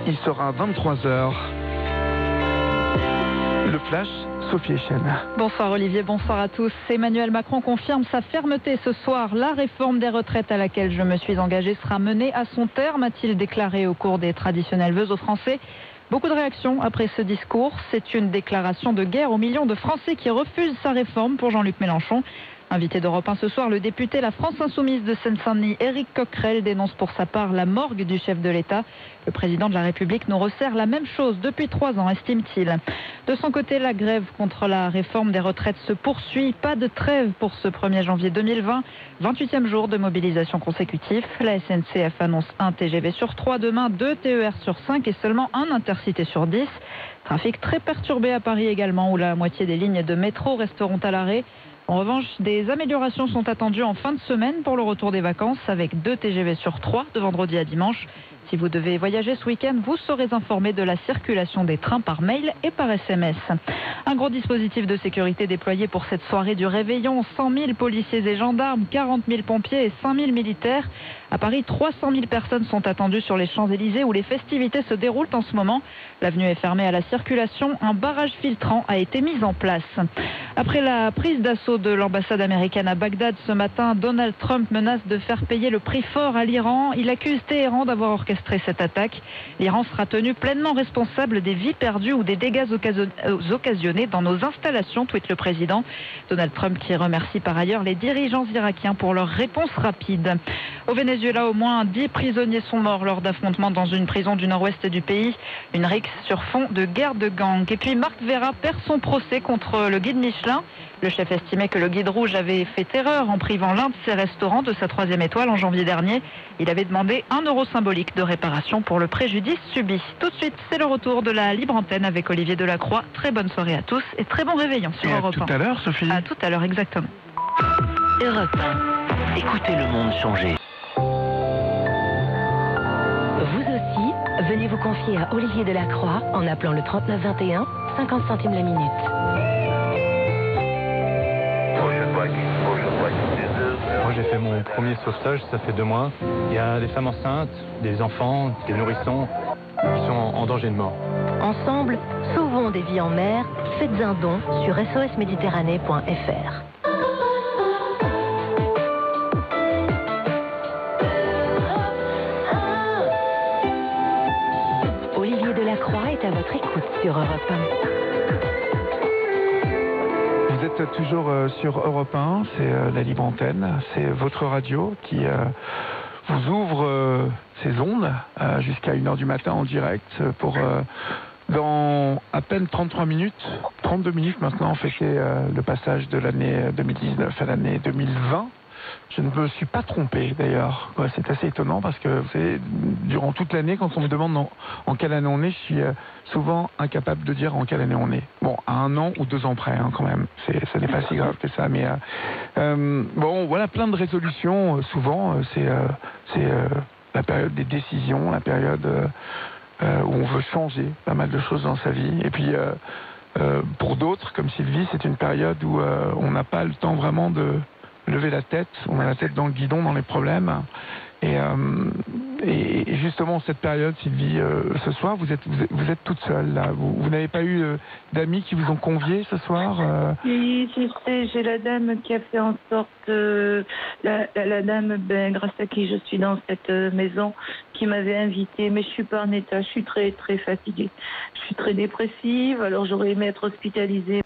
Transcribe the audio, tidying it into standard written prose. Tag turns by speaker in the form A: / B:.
A: Il sera 23 h. Le flash, Sophie Echen.
B: Bonsoir Olivier, bonsoir à tous. Emmanuel Macron confirme sa fermeté ce soir. La réforme des retraites à laquelle je me suis engagé sera menée à son terme, a-t-il déclaré au cours des traditionnels vœux aux Français. Beaucoup de réactions après ce discours. C'est une déclaration de guerre aux millions de Français qui refusent sa réforme pour Jean-Luc Mélenchon. Invité d'Europe 1 ce soir, le député La France Insoumise de Seine-Saint-Denis, Éric Coquerel, dénonce pour sa part la morgue du chef de l'État. Le président de la République nous resserre la même chose depuis 3 ans, estime-t-il. De son côté, la grève contre la réforme des retraites se poursuit. Pas de trêve pour ce 1er janvier 2020. 28e jour de mobilisation consécutif. La SNCF annonce 1 TGV sur 3 demain, 2 TER sur 5 et seulement 1 Intercité sur 10. Trafic très perturbé à Paris également, où la moitié des lignes de métro resteront à l'arrêt. En revanche, des améliorations sont attendues en fin de semaine pour le retour des vacances, avec 2 TGV sur 3 de vendredi à dimanche. Si vous devez voyager ce week-end, vous serez informé de la circulation des trains par mail et par SMS. Un gros dispositif de sécurité déployé pour cette soirée du réveillon. 100 000 policiers et gendarmes, 40 000 pompiers et 5 000 militaires. À Paris, 300 000 personnes sont attendues sur les Champs-Élysées où les festivités se déroulent en ce moment. L'avenue est fermée à la circulation. Un barrage filtrant a été mis en place. Après la prise d'assaut de l'ambassade américaine à Bagdad ce matin, Donald Trump menace de faire payer le prix fort à l'Iran. Il accuse Téhéran d'avoir orchestré cette attaque. L'Iran sera tenu pleinement responsable des vies perdues ou des dégâts occasionnés dans nos installations, tweet le président. Donald Trump qui remercie par ailleurs les dirigeants irakiens pour leur réponse rapide. Au Venezuela, au moins 10 prisonniers sont morts lors d'affrontements dans une prison du nord-ouest du pays. Une rixe sur fond de guerre de gang. Et puis Marc Vera perd son procès contre le guide Michelin. Le chef estimait que le guide rouge avait fait erreur en privant l'un de ses restaurants de sa 3e étoile en janvier dernier. Il avait demandé 1 euro symbolique de réparation pour le préjudice subi. Tout de suite, c'est le retour de la libre antenne avec Olivier Delacroix. Très bonne soirée à tous et très bon réveillon sur Europe 1.
A: À tout à l'heure, Sophie.
B: À tout à l'heure, exactement.
C: Europe 1. Écoutez le monde changer. Vous aussi, venez vous confier à Olivier Delacroix en appelant le 3921, 50 centimes la minute.
D: Moi j'ai fait mon premier sauvetage, ça fait 2 mois. Il y a des femmes enceintes, des enfants, des nourrissons qui sont en danger de mort.
C: Ensemble, sauvons des vies en mer. Faites un don sur sosméditerranée.fr. Olivier Delacroix est à votre écoute sur Europe 1.
A: Vous êtes toujours sur Europe 1, c'est la libre antenne, c'est votre radio qui vous ouvre ses ondes jusqu'à 1 h du matin en direct pour dans à peine 33 minutes, 32 minutes maintenant, fêter le passage de l'année 2019 à l'année 2020. Je ne me suis pas trompé d'ailleurs. Ouais, c'est assez étonnant parce que vous savez, durant toute l'année, quand on me demande en quelle année on est, je suis souvent incapable de dire en quelle année on est. Bon, à 1 an ou 2 ans près, hein, quand même. Ça n'est pas si grave que ça. Mais bon, voilà, plein de résolutions. Souvent, c'est la période des décisions, la période où on veut changer pas mal de choses dans sa vie. Et puis, pour d'autres, comme Sylvie, c'est une période où on n'a pas le temps vraiment de lever la tête, on a la tête dans le guidon, dans les problèmes. Et justement, cette période, Sylvie, ce soir, vous êtes toute seule, là. Vous n'avez pas eu d'amis qui vous ont convié ce soir
E: Oui, je sais, j'ai la dame qui a fait en sorte, la dame, grâce à qui je suis dans cette maison, qui m'avait invitée, mais je suis pas en état, je suis très, très fatiguée. Je suis très dépressive, alors j'aurais aimé être hospitalisée.